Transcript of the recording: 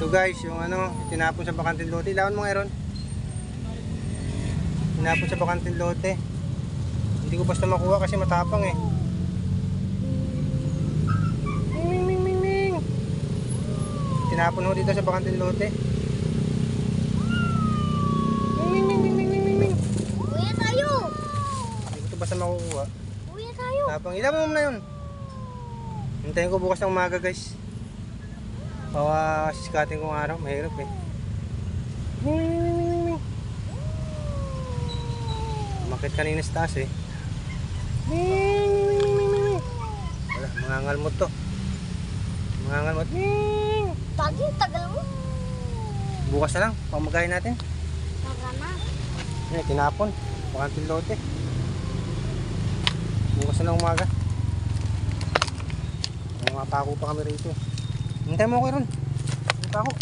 Ito guys, yung ano, tinapon sa bakanting lote. Ilawan mo nga Aaron. Tinapon sa bakanting lote. Hindi ko basta makuha kasi matapang eh. Ming ming ming ming. Tinapon ho dito sa bakanting lote. Ming ming ming ming ming ming. Kuya tayo! Hindi ko to basta makukuha. Kuya tayo! Tapang, ilawan mo na yun. Hintayin ko bukas ng umaga guys. Bawa sisikatin kong araw, mahirap eh. Umakit kanina sa taas eh. Wala, mangangalmot to. Mangangalmot. Tagal mo. Bukas na lang, pamagahin natin. Tagal na. Yan, tinapon. Bakanting lote. Bukas na lang umaga. May mga pako pa kami rito. Hintay mo ako ron. May pako.